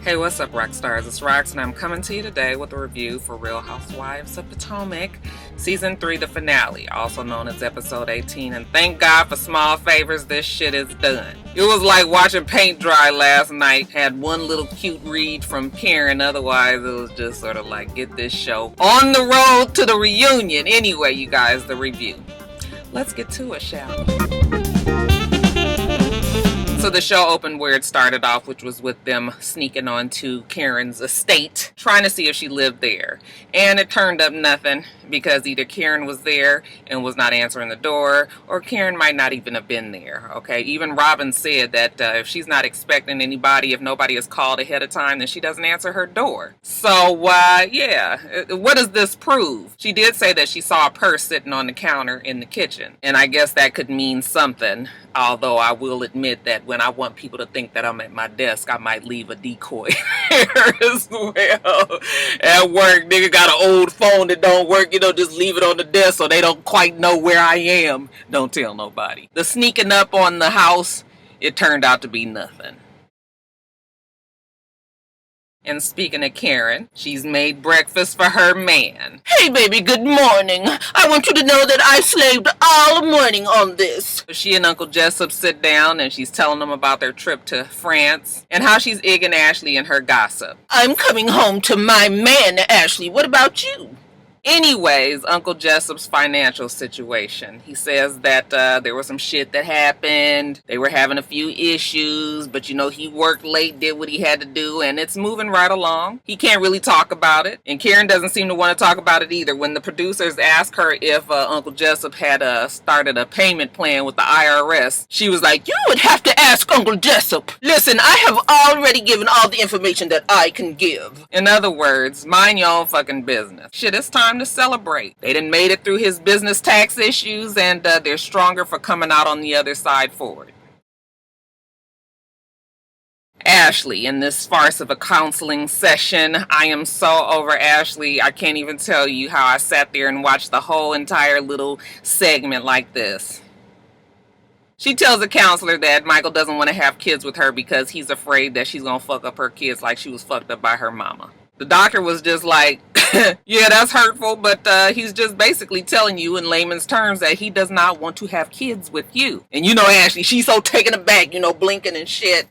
Hey, what's up, rock stars? It's Rox, and I'm coming to you today with a review for Real Housewives of Potomac, Season 3, the finale, also known as Episode 18. And thank God for small favors, this shit is done. It was like watching paint dry last night. Had one little cute read from Karen, otherwise it was just sort of like, get this show on the road to the reunion. Anyway, you guys, the review. Let's get to it, shall we? So the show opened where it started off, which was with them sneaking onto Karen's estate, trying to see if she lived there. And it turned up nothing, because either Karen was there and was not answering the door, or Karen might not even have been there, okay? Even Robyn said that if she's not expecting anybody, if nobody is called ahead of time, then she doesn't answer her door. So, yeah, what does this prove? She did say that she saw a purse sitting on the counter in the kitchen, and I guess that could mean something. Although I will admit that when I want people to think that I'm at my desk, I might leave a decoy there as well. At work, nigga got an old phone that don't work, just leave it on the desk so they don't quite know where I am. Don't tell nobody. The sneaking up on the house, it turned out to be nothing. And speaking of Karen, she's made breakfast for her man. Hey baby, good morning. I want you to know that I slaved all morning on this. She and Uncle Jessup sit down and she's telling them about their trip to France and how she's egging Ashley and her gossip. I'm coming home to my man, Ashley. What about you? Anyways, Uncle Jessup's financial situation. He says that there was some shit that happened. They were having a few issues, but he worked late, did what he had to do, and it's moving right along. He can't really talk about it, and Karen doesn't seem to want to talk about it either. When the producers asked her if Uncle Jessup had started a payment plan with the IRS, she was like, you would have to ask Uncle Jessup. Listen, I have already given all the information that I can give. In other words, mind your own fucking business. Shit, it's time to celebrate. They done made it through his business tax issues, and they're stronger for coming out on the other side forward. Ashley, in this farce of a counseling session, I am so over Ashley. I can't even tell you how I sat there and watched the whole entire little segment like this. She tells the counselor that Michael doesn't want to have kids with her because he's afraid that she's gonna fuck up her kids like she was fucked up by her mama. The doctor was just like, yeah, that's hurtful, but he's just basically telling you in layman's terms that he does not want to have kids with you. And Ashley, she's so taken aback, blinking and shit.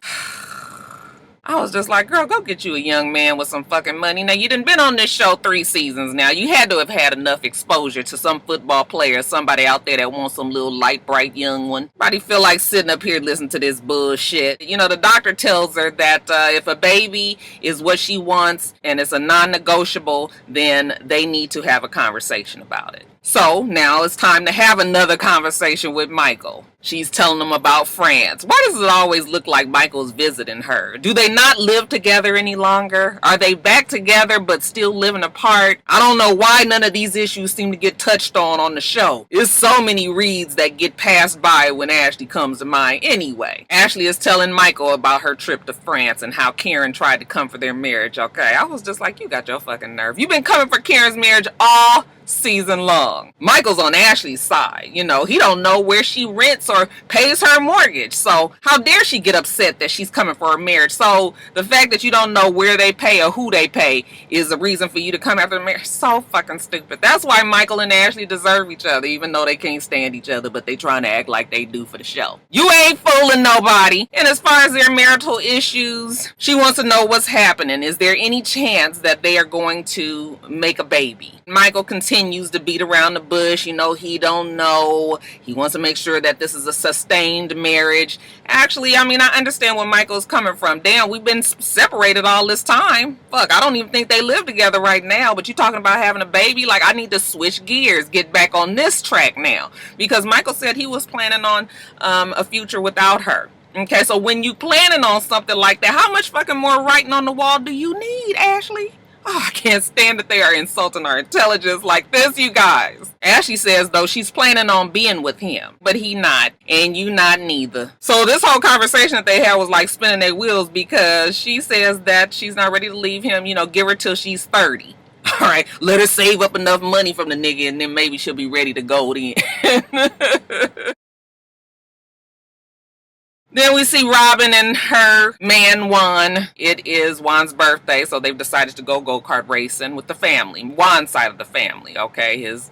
I was just like, girl, go get you a young man with some fucking money. Now, you done been on this show 3 seasons now. You had to have had enough exposure to some football player, somebody out there that wants some little light, bright young one. Nobody feel like sitting up here listening to this bullshit. The doctor tells her that if a baby is what she wants and it's a non-negotiable, then they need to have a conversation about it. So now it's time to have another conversation with Michael. She's telling him about France. Why does it always look like Michael's visiting her? Do they not live together any longer? Are they back together but still living apart? I don't know why none of these issues seem to get touched on the show. There's so many reads that get passed by when Ashley comes to mind. Anyway, Ashley is telling Michael about her trip to France and how Karen tried to come for their marriage. Okay, I was just like, you got your fucking nerve. You've been coming for Karen's marriage all season long. Michael's on Ashley's side. He don't know where she rents or pays her mortgage. So how dare she get upset that she's coming for her marriage? So the fact that you don't know where they pay or who they pay is a reason for you to come after the marriage. So fucking stupid. That's why Michael and Ashley deserve each other, even though they can't stand each other, but they trying to act like they do for the show. You ain't fooling nobody. And as far as their marital issues, she wants to know what's happening. Is there any chance that they are going to make a baby? Michael continues to beat around the bush. He don't know. He wants to make sure that this is a sustained marriage. Actually, I understand where Michael's coming from. Damn, we've been separated all this time. Fuck, I don't even think they live together right now. But you talking about having a baby? Like, I need to switch gears, get back on this track now. Because Michael said he was planning on a future without her. Okay, so when you planning on something like that, how much fucking more writing on the wall do you need, Ashley? Oh, I can't stand that they are insulting our intelligence like this, you guys. Ashley says, though, she's planning on being with him, but he not, and you not neither. So this whole conversation that they had was like spinning their wheels because she says that she's not ready to leave him, give her till she's 30. All right, let her save up enough money from the nigga, and then maybe she'll be ready to go then. Then we see Robyn and her man Juan. It is Juan's birthday, so they've decided to go-kart racing with the family. Juan's side of the family, okay? His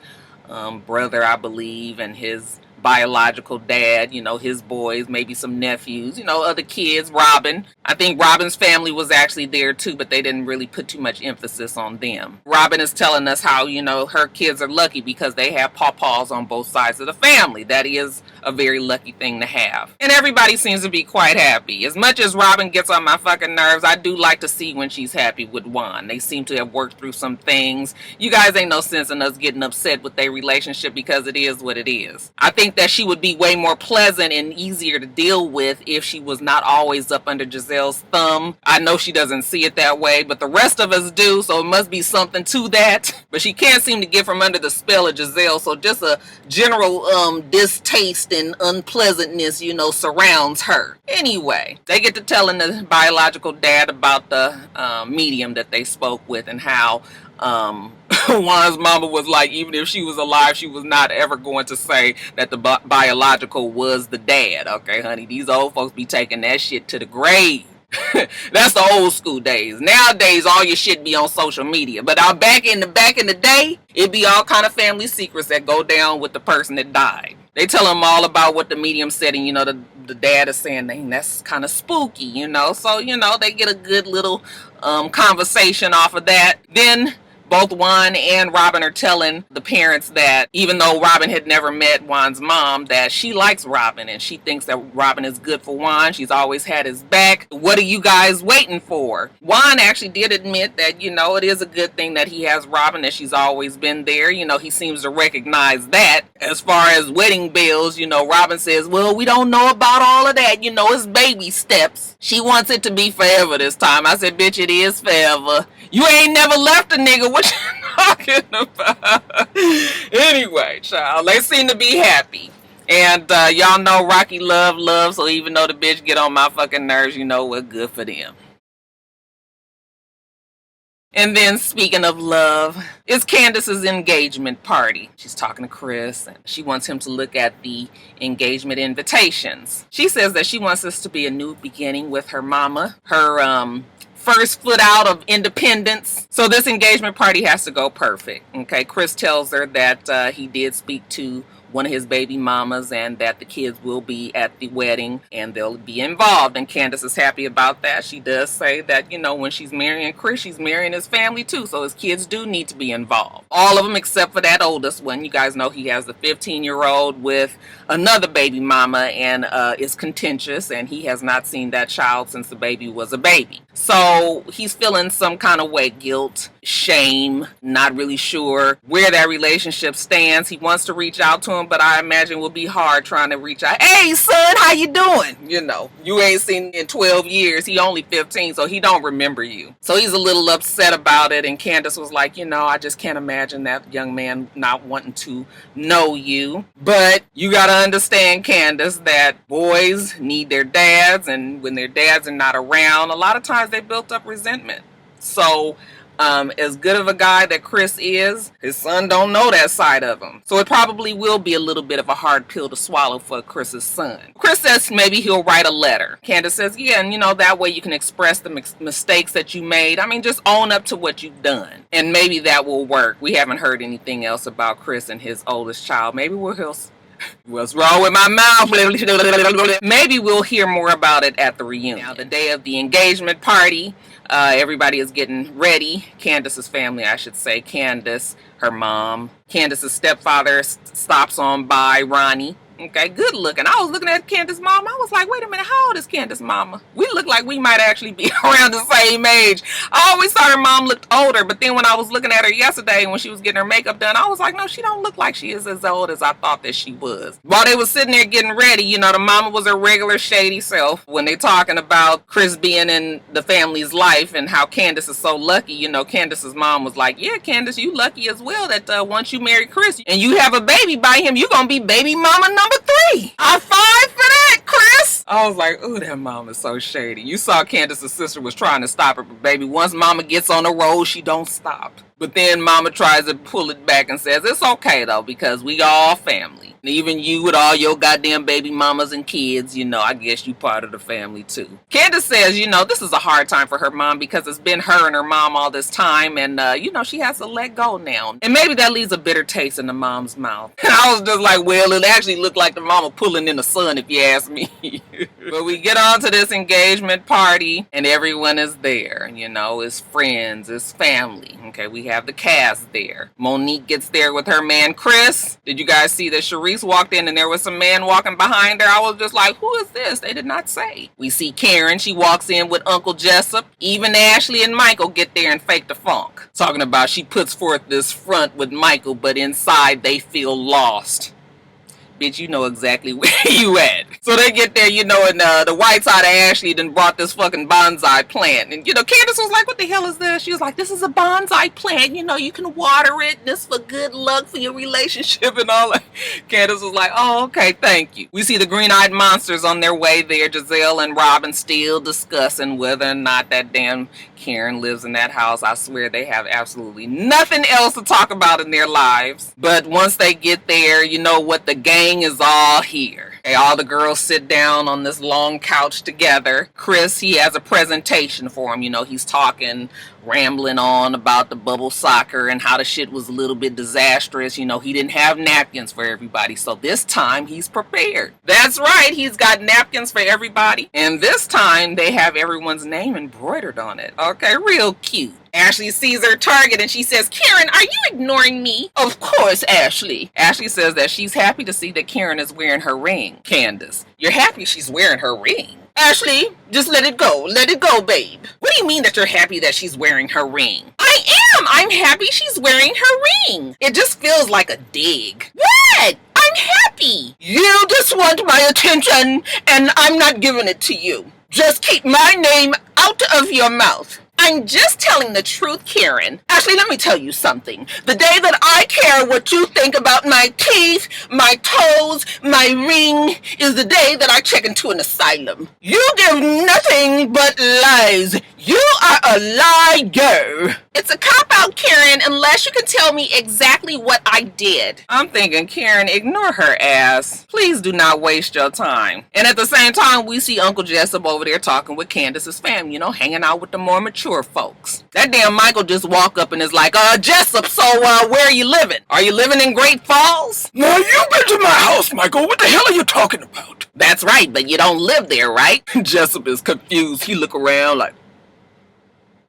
brother, I believe, and his biological dad, his boys, maybe some nephews, other kids, Robyn. I think Robyn's family was actually there too, but they didn't really put too much emphasis on them. Robyn is telling us how, her kids are lucky because they have pawpaws on both sides of the family. That is a very lucky thing to have. And everybody seems to be quite happy. As much as Robyn gets on my fucking nerves, I do like to see when she's happy with Juan. They seem to have worked through some things. You guys ain't no sense in us getting upset with their relationship because it is what it is. I think that she would be way more pleasant and easier to deal with if she was not always up under Giselle's thumb. I know she doesn't see it that way, but the rest of us do, so it must be something to that. But she can't seem to get from under the spell of Giselle, so just a general distaste and unpleasantness, surrounds her. Anyway, they get to telling the biological dad about the medium that they spoke with and how Juan's mama was like, even if she was alive, she was not ever going to say that the biological was the dad. Okay, honey, these old folks be taking that shit to the grave. That's the old school days. Nowadays, all your shit be on social media. But back in the day, it be all kind of family secrets that go down with the person that died. They tell them all about what the medium said, and the dad is saying, "Dang, that's kind of spooky, So they get a good little conversation off of that. Then both Juan and Robyn are telling the parents that even though Robyn had never met Juan's mom, that she likes Robyn and she thinks that Robyn is good for Juan. She's always had his back. What are you guys waiting for? Juan actually did admit that, it is a good thing that he has Robyn, that she's always been there. He seems to recognize that. As far as wedding bells, Robyn says, well, we don't know about all of that. It's baby steps. She wants it to be forever this time. I said, bitch, it is forever. You ain't never left a nigga. What you talking about? Anyway, child, they seem to be happy. And y'all know Rocky love, so even though the bitch get on my fucking nerves, we're good for them. And then, speaking of love, it's Candace's engagement party. She's talking to Chris, and she wants him to look at the engagement invitations. She says that she wants this to be a new beginning with her mama, her first foot out of independence. So this engagement party has to go perfect. Okay, Chris tells her that he did speak to one of his baby mamas and that the kids will be at the wedding and they'll be involved, and Candace is happy about that. She does say that when she's marrying Chris, she's marrying his family too, so his kids do need to be involved, all of them except for that oldest one. You guys know he has the 15-year-old with another baby mama and is contentious, and he has not seen that child since the baby was a baby. So he's feeling some kind of way, guilt, shame, not really sure where that relationship stands. He wants to reach out to him, but I imagine it will be hard trying to reach out. Hey son, how you doing? You ain't seen him in 12 years. He only 15, so he don't remember you. So he's a little upset about it, and Candace was like, I just can't imagine that young man not wanting to know you. But you gotta understand, Candace, that boys need their dads, and when their dads are not around, a lot of times they built up resentment. So as good of a guy that Chris is, his son don't know that side of him. So it probably will be a little bit of a hard pill to swallow for Chris's son. Chris says maybe he'll write a letter. Candace says, yeah, and that way you can express the mistakes that you made. Just own up to what you've done. And maybe that will work. We haven't heard anything else about Chris and his oldest child. Maybe what's wrong with my mouth? Maybe we'll hear more about it at the reunion. Now, the day of the engagement party, everybody is getting ready. Candace's family, I should say. Candace, her mom. Candace's stepfather stops on by, Ronnie. Okay, good looking. I was looking at Candace's mom. I was like, wait a minute, how old is Candace's mama? We look like we might actually be around the same age. I always thought her mom looked older, but then when I was looking at her yesterday when she was getting her makeup done, I was like, no, she don't look like she is as old as I thought that she was. While they was sitting there getting ready, the mama was her regular shady self. When they talking about Chris being in the family's life and how Candace is so lucky, Candace's mom was like, yeah, Candace, you lucky as well that once you marry Chris and you have a baby by him, you're gonna be baby mama number 3. I fight for that, Chris. I was like, ooh, that mom is so shady. You saw Candace's sister was trying to stop her, but baby, once mama gets on the road, she don't stop. But then mama tries to pull it back and says, it's okay though, because we all family. And even you with all your goddamn baby mamas and kids, I guess you part of the family too. Candace says, this is a hard time for her mom because it's been her and her mom all this time, and she has to let go now. And maybe that leaves a bitter taste in the mom's mouth. And I was just like, well, it actually looked like the mama pulling in the sun, if you ask me. But we get on to this engagement party, and everyone is there. It's friends, it's family. Okay, we have the cast there. Monique gets there with her man Chris. Did you guys see that Sharice walked in and there was some man walking behind her? I was just like, who is this? They did not say. We see Karen. She walks in with Uncle Jessup. Even Ashley and Michael get there and fake the funk. Talking about she puts forth this front with Michael, but inside they feel lost. Bitch, you know exactly where you at. So they get there, and the white side of Ashley done brought this fucking bonsai plant. And, Candace was like, what the hell is this? She was like, this is a bonsai plant. You can water it. This for good luck for your relationship and all that. Candace was like, oh, okay, thank you. We see the green-eyed monsters on their way there. Giselle and Robyn still discussing whether or not that damn Karen lives in that house. I swear they have absolutely nothing else to talk about in their lives. But once they get there, the gang is all here. Okay, all the girls sit down on this long couch together. Chris, he has a presentation for him. He's talking, rambling on about the bubble soccer and how the shit was a little bit disastrous. He didn't have napkins for everybody. So this time he's prepared. That's right. He's got napkins for everybody. And this time they have everyone's name embroidered on it. Okay, real cute. Ashley sees her target and she says, Karen, are you ignoring me? Of course, Ashley. Ashley says that she's happy to see that Karen is wearing her ring. Candace, you're happy she's wearing her ring? Ashley, just let it go. Let it go, babe. What do you mean that you're happy that she's wearing her ring? I am. I'm happy she's wearing her ring. It just feels like a dig. What? I'm happy. You just want my attention and I'm not giving it to you. Just keep my name out of your mouth. I'm just telling the truth, Karen. Ashley, let me tell you something. The day that I care what you think about my teeth, my toes, my ring, is the day that I check into an asylum. You give nothing but lies. You are a liar. It's a cop-out, Karen, unless you can tell me exactly what I did. I'm thinking, Karen, ignore her ass. Please do not waste your time. And at the same time, we see Uncle Jessup over there talking with Candace's family, hanging out with the more mature folks. That damn Michael just walk up and is like, Jessup, so where are you living? Are you living in Great Falls? No, you've been to my house, Michael. What the hell are you talking about? That's right, but you don't live there, right? Jessup is confused. He look around like,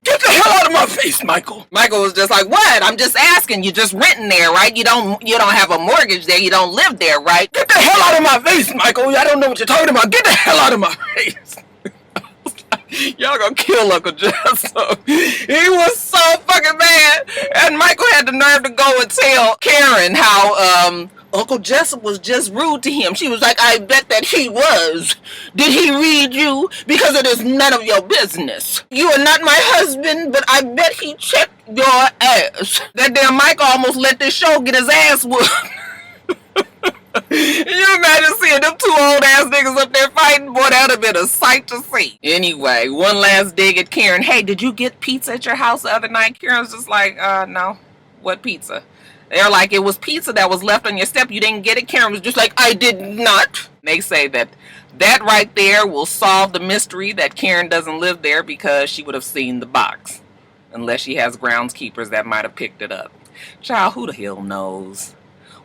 get the hell out of my face, Michael. Michael was just like, what? I'm just asking. You're just renting there, right? You don't have a mortgage there. You don't live there, right? Get the hell out of my face, Michael. I don't know what you're talking about. Get the hell out of my face. Y'all gonna kill Uncle Jessup. He was so fucking mad. And Michael had the nerve to go and tell Karen how Uncle Jessup was just rude to him. She was like, I bet that he was. Did he read you? Because it is none of your business. You are not my husband, but I bet he checked your ass. That damn Michael almost let this show get his ass whooped. Can you imagine seeing them two old ass niggas up there fighting? Boy, that would have been a sight to see. Anyway, one last dig at Karen. Hey, did you get pizza at your house the other night? Karen's just like, no. What pizza? They're like, it was pizza that was left on your step. You didn't get it. Karen was just like, I did not. They say that right there will solve the mystery that Karen doesn't live there because she would have seen the box. Unless she has groundskeepers that might have picked it up. Child, who the hell knows?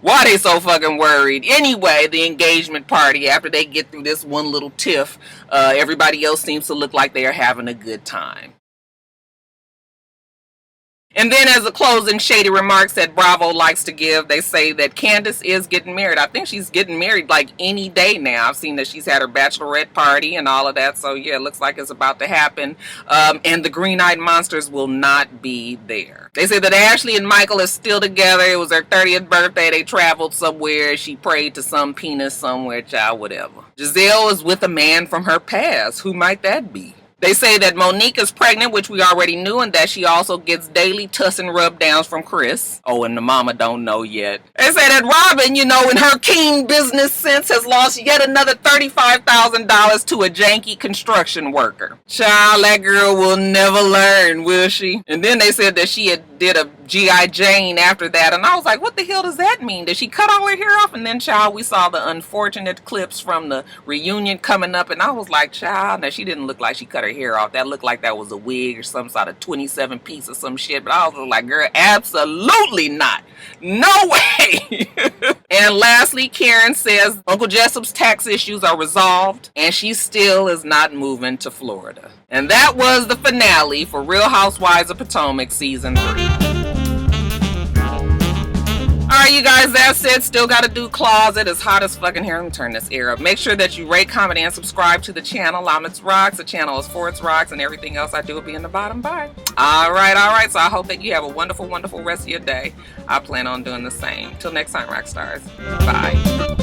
Why they so fucking worried? Anyway, the engagement party, after they get through this one little tiff, everybody else seems to look like they are having a good time. And then as a closing Shady Remarks that Bravo likes to give, they say that Candace is getting married. I think she's getting married like any day now. I've seen that she's had her bachelorette party and all of that. So yeah, it looks like it's about to happen. And the green-eyed monsters will not be there. They say that Ashley and Michael are still together. It was their 30th birthday. They traveled somewhere. She prayed to some penis somewhere, child, whatever. Giselle is with a man from her past. Who might that be? They say that Monique is pregnant, which we already knew, and that she also gets daily tuss and rub downs from Chris. Oh, and the mama don't know yet. They say that Robyn, in her keen business sense, has lost yet another $35,000 to a janky construction worker. Child, that girl will never learn, will she? And then they said that she had did a G.I. Jane after that, and I was like, what the hell does that mean? Did she cut all her hair off? And then, child, we saw the unfortunate clips from the reunion coming up, and I was like, child, now she didn't look like she cut her hair off. That looked like that was a wig or some sort of 27 piece or some shit, but I was like, girl, absolutely not. No way. And lastly, Karen says Uncle Jessup's tax issues are resolved, and she still is not moving to Florida. And that was the finale for Real Housewives of Potomac Season 3. Alright, you guys, that's it. Still gotta do closet. It's hot as fucking here. Let me turn this air up. Make sure that you rate, comment, and subscribe to the channel. I'm itsrox. The channel is for itsrox, and everything else I do will be in the bottom bar. Alright. So I hope that you have a wonderful, wonderful rest of your day. I plan on doing the same. Till next time, rock stars. Bye.